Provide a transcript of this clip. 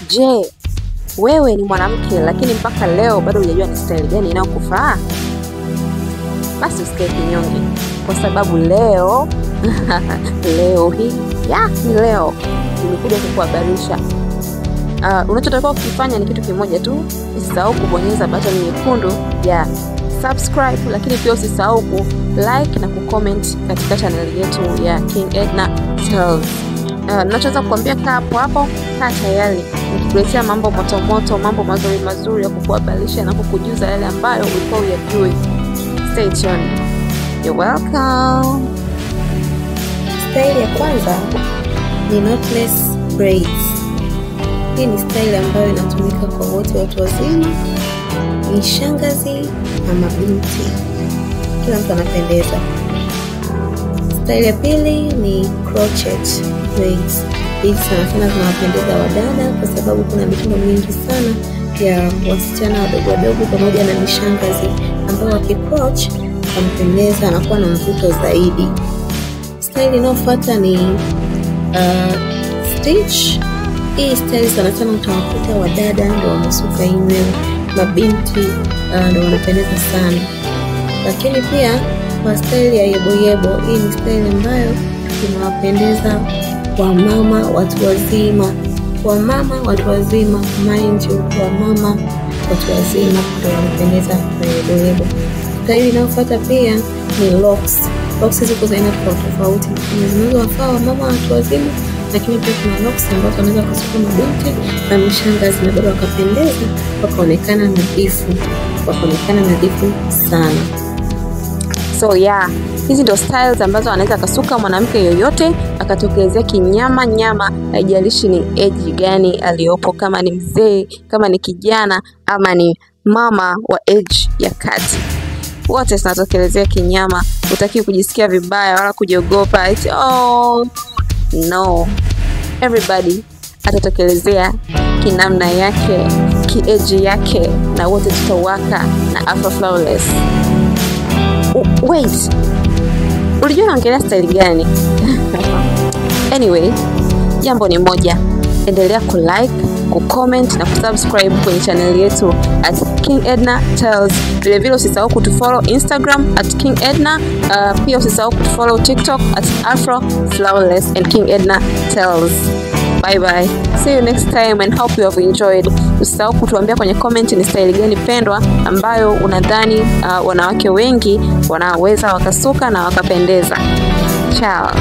Je, wewe ni mwanamke lakini mpaka leo bado hujajua ni style gani inayokufaa? Basi usikae kinyonge, kwa sababu leo leo nimekuja kukuhabarisha. Unachotakiwa kufanya ni kitu kimoja tu. Usisahau kubonyeza button nyekundu ya subscribe, lakini pia usisahau ku like na ku comment katika channel yetu ya King Edna Tales. Ninachoweza kukuambia, kaa hapo, kaa tayari nikikuletea mambo moto, mambo mazuri ya kukuhabarisha na kukujuza yale ambayo ulikuwa hujui. Stay tuned. You're welcome. Style ya kwanza ni knotless braids. Hii ni style ambayo inatumika kwa wote, watu wazima, ni shangazi na mabinti, kila mtu anapendeza. Style ya pili ni crochet braids. Hizi sana zinawapendeza wadada kwa sababu kuna mitindo mingi sana ya wasichana wadogo pamoja na mishangazi ambao wakicroch wampendeza na kuwa na mvuto zaidi. Style inayofuata ni stitch. Hii style sana utawakuta wadada ndio wamesuka nywele, mabinti ndio wanapendeza sana. Lakini pia kwa style ya yebo, hii ni style ambayo inawapendeza wamama watu wazima, mind you, wamama watu wazima ndio wanapendeza kwa yebo. Style inayofuata pia ni locks. Locks ziko za aina tofauti. Zinazowafaa wamama watu wazima, lakini pia kuna locks ambazo wanaweza kusuka mabinti na mishangazi na bado wakapendeza, wakaonekana nadhifu sana. So hizi ndio styles ambazo anaweza kasuka mwanamke yoyote akatokelezea kinyama, haijalishi ni age gani aliyopo, kama ni mzee, kama ni kijana, ama ni mama wa age ya kati. Wote tunatokelezea kinyama. Hutaki kujisikia vibaya wala kujiogopa. No. Everybody atatokelezea kinamna yake, kiage yake, na wote tutawaka na Afro Flawless. Wait. Ulijua naongelea style gani? Anyway, jambo ni moja. Endelea ku-like, ku-comment na kusubscribe kwenye channel yetu at King Edna Tales. Vile usisahau kutufollow Instagram at King Edna. Pia usisahau kutufollow TikTok at Afro Flawless and King Edna Tales. Bye. See you next time and hope you have enjoyed. Usisahau kutuambia kwenye comment ni style gani pendwa ambayo unadhani wanawake wengi wanaweza wakasuka na wakapendeza. Ciao.